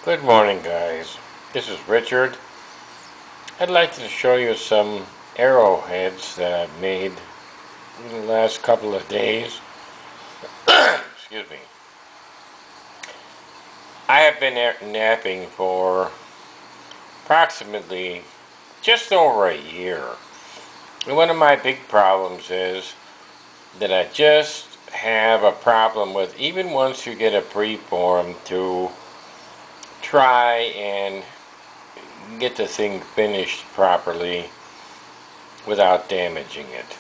Good morning, guys. This is Richard. I'd like to show you some arrowheads that I've made in the last couple of days. Excuse me. I have been knapping for approximately just over a year. And one of my big problems is that I just have a problem with, even once you get a preform, to try and get the thing finished properly without damaging it.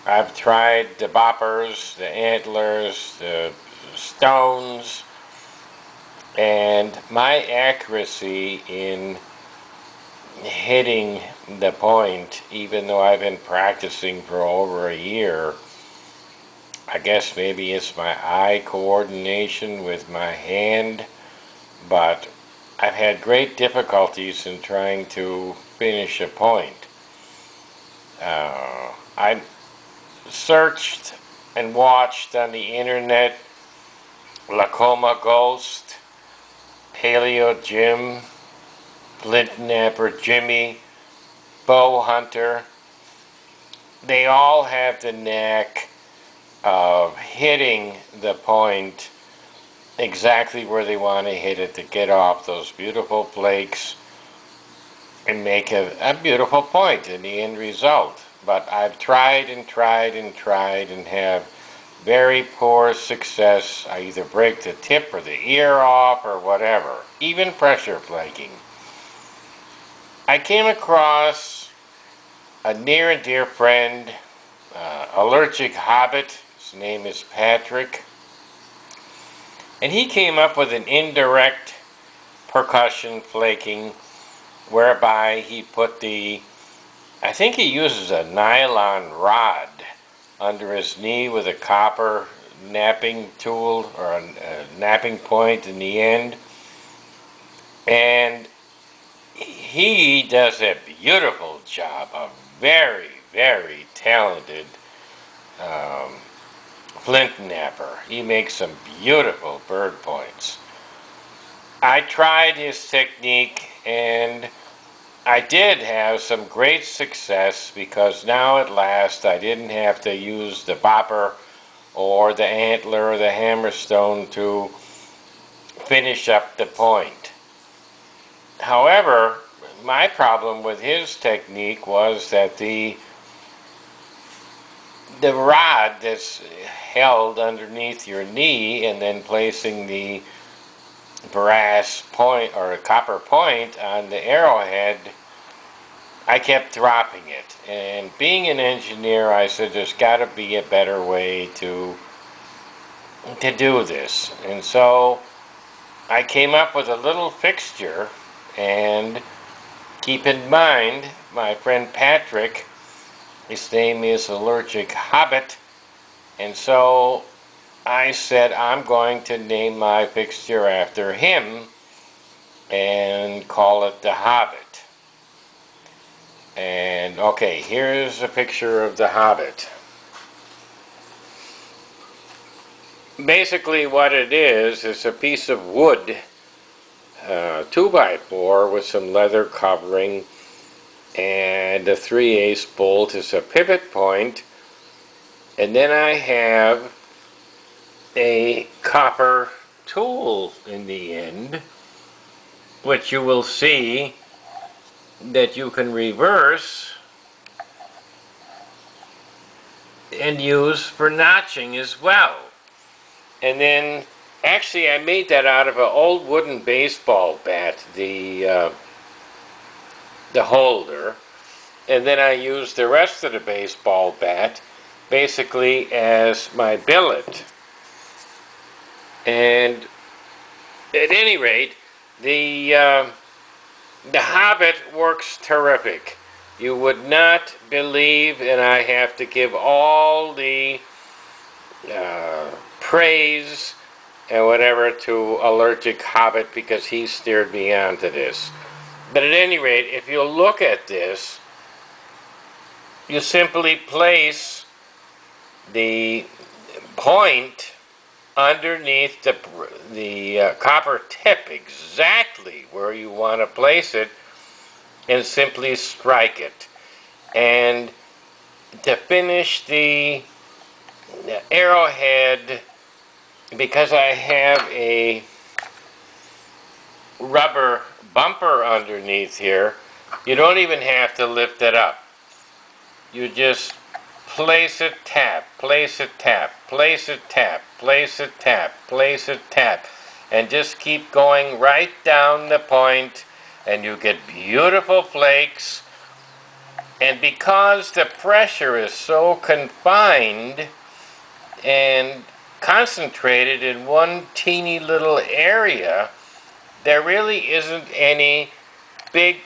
I've tried the boppers, the antlers, the stones, and my accuracy in hitting the point, even though I've been practicing for over a year, I guess maybe it's my eye coordination with my hand, but I've had great difficulties in trying to finish a point. I searched and watched on the internet Lacoma Ghost, Paleo Jim, Flintknapper Jimmy, Bow Hunter. They all have the knack of hitting the point exactly where they want to hit it to get off those beautiful flakes and make a beautiful point in the end result. But I've tried and tried and tried and have very poor success. I either break the tip or the ear off or whatever, even pressure flaking. I came across a near and dear friend, allergichobbit. His name is Patrick. And he came up with an indirect percussion flaking whereby he put I think he uses a nylon rod under his knee with a copper knapping tool or a knapping point in the end. And he does a beautiful job, a very, very talented flintknapper. He makes some beautiful bird points. I tried his technique and I did have some great success because now at last I didn't have to use the bopper or the antler or the hammerstone to finish up the point. However, my problem with his technique was that the rod that's held underneath your knee and then placing the brass point or a copper point on the arrowhead, I kept dropping it. And being an engineer, I said there's got to be a better way to do this. And so I came up with a little fixture, and keep in mind, my friend Patrick, his name is allergichobbit, and so I said I'm going to name my fixture after him and call it the Hobbit. And okay, here's a picture of the Hobbit. Basically what it is a piece of wood, 2x4 with some leather covering, and a 3/8 bolt is a pivot point, and then I have a copper tool in the end, which you will see that you can reverse and use for notching as well. And then actually I made that out of an old wooden baseball bat, the holder, and then I used the rest of the baseball bat basically as my billet. And at any rate, the Hobbit works terrific. You would not believe, and I have to give all the praise and whatever to allergichobbit because he steered me onto this. But at any rate, if you look at this, you simply place the point underneath the copper tip, exactly where you want to place it, and simply strike it. And to finish the arrowhead, because I have a rubber bumper underneath here, you don't even have to lift it up. You just place it, tap, place it, tap, place it, tap, place it, tap, place it, tap, and just keep going right down the point, and you get beautiful flakes. And because the pressure is so confined and concentrated in one teeny little area, there really isn't any big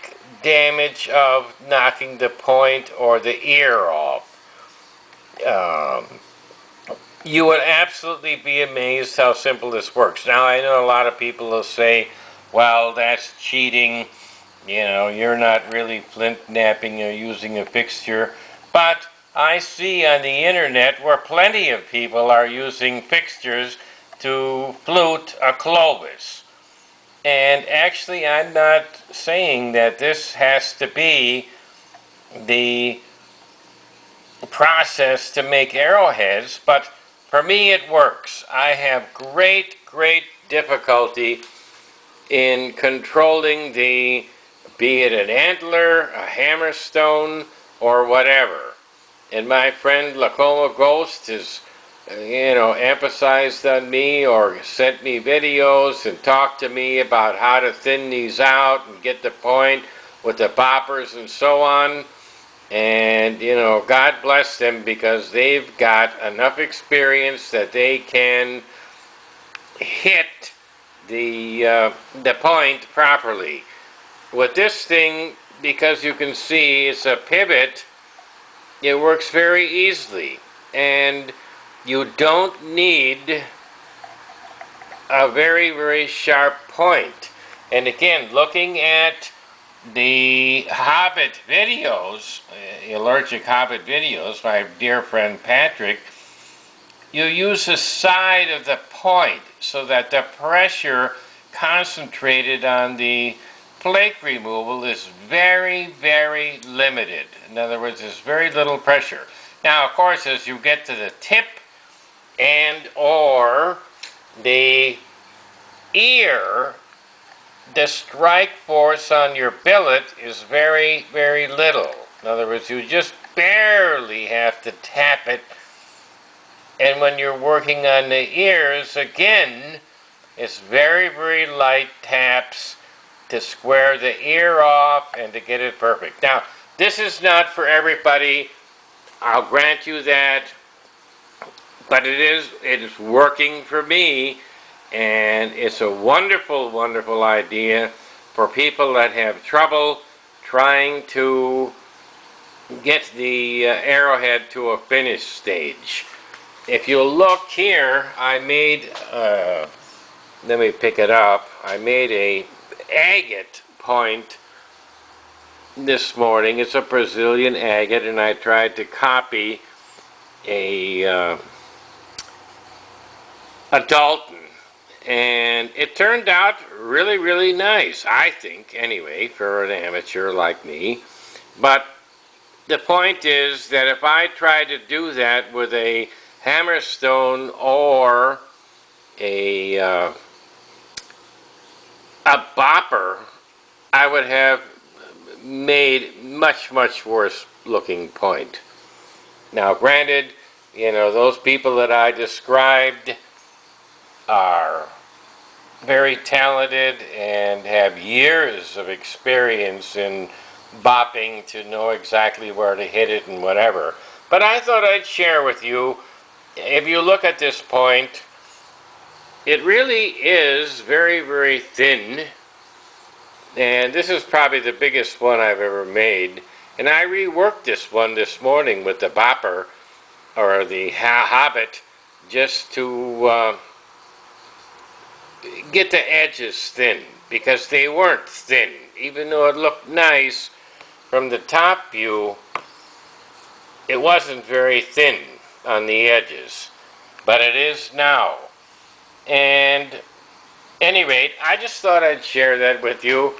damage of knocking the point or the ear off. You would absolutely be amazed how simple this works. Now, I know a lot of people will say, well, that's cheating. You know, you're not really flint knapping or using a fixture. But I see on the internet where plenty of people are using fixtures to flute a clovis. And actually, I'm not saying that this has to be the process to make arrowheads, but for me it works. I have great difficulty in controlling the, be it an antler, a hammerstone, or whatever. And my friend Lacoma Ghost has emphasized on me or sent me videos and talked to me about how to thin these out and get the point with the boppers and so on. And, God bless them, because they've got enough experience that they can hit the point properly. With this thing, because you can see it's a pivot, it works very easily. And you don't need a very sharp point. And again, looking at the Hobbit videos, allergic Hobbit videos, my dear friend Patrick, you use the side of the point so that the pressure concentrated on the flake removal is very limited. In other words, there's very little pressure. Now, of course, as you get to the tip and or the ear, the strike force on your billet is very little. In other words, you just barely have to tap it. And when you're working on the ears, again, it's very light taps to square the ear off and to get it perfect. Now, this is not for everybody, I'll grant you that, but it is working for me. And it's a wonderful idea for people that have trouble trying to get the arrowhead to a finished stage. If you look here, I made, let me pick it up, I made a agate point this morning. It's a Brazilian agate, and I tried to copy a Dalton. And it turned out really nice, I think, anyway, for an amateur like me. But the point is that if I try to do that with a hammerstone or a bopper, I would have made much worse looking point. Now, granted, those people that I described are very talented and have years of experience in bopping to know exactly where to hit it and whatever. But I thought I'd share with you, if you look at this point, it really is very thin. And this is probably the biggest one I've ever made. And I reworked this one this morning with the bopper, or the Hobbit, just to get the edges thin, because they weren't thin. Even though it looked nice from the top view, it wasn't very thin on the edges. But it is now. And any rate, I just thought I'd share that with you.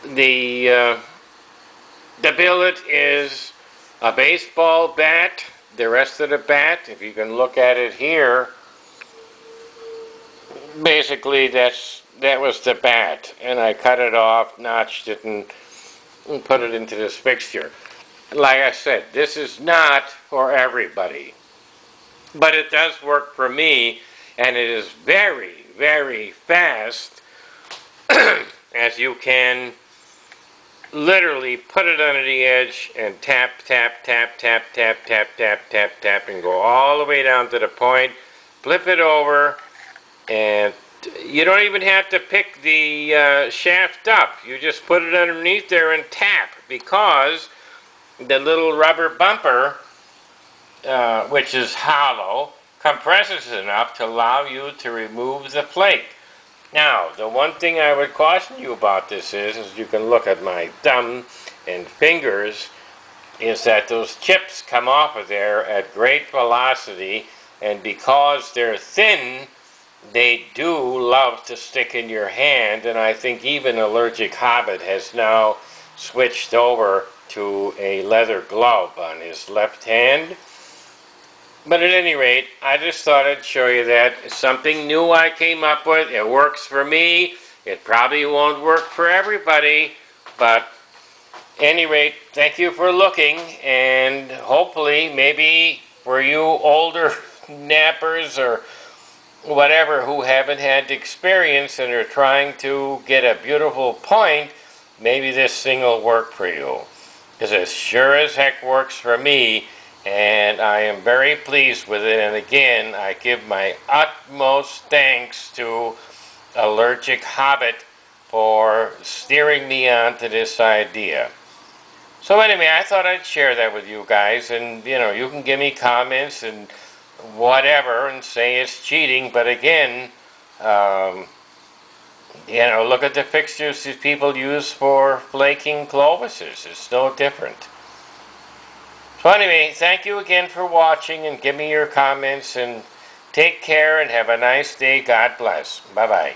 The billet is a baseball bat. The rest of the bat, if you can look at it here, basically that was the bat, and I cut it off, notched it, and put it into this fixture. Like I said, this is not for everybody, but it does work for me, and it is very, very fast, as you can literally put it under the edge and tap, tap, tap, tap, tap, tap, tap, tap, tap, and go all the way down to the point, flip it over, and you don't even have to pick the shaft up. You just put it underneath there and tap, because the little rubber bumper, which is hollow, compresses enough to allow you to remove the flake. Now, the one thing I would caution you about this is you can look at my thumb and fingers, is that those chips come off of there at great velocity, and because they're thin, they do love to stick in your hand, and I think even allergichobbit has now switched over to a leather glove on his left hand. But at any rate, I just thought I'd show you that. It's something new I came up with. It works for me. It probably won't work for everybody, but at any rate, thank you for looking, and hopefully, maybe for you older knappers or whatever who haven't had experience and are trying to get a beautiful point, maybe this thing will work for you. Because it sure as heck works for me, and I am very pleased with it. And again, I give my utmost thanks to allergichobbit for steering me on to this idea. So anyway, I thought I'd share that with you guys, and you can give me comments and whatever and say it's cheating, but again, look at the fixtures that people use for flaking clovises. It's no different. So anyway, thank you again for watching, and give me your comments, and take care and have a nice day. God bless. Bye-bye.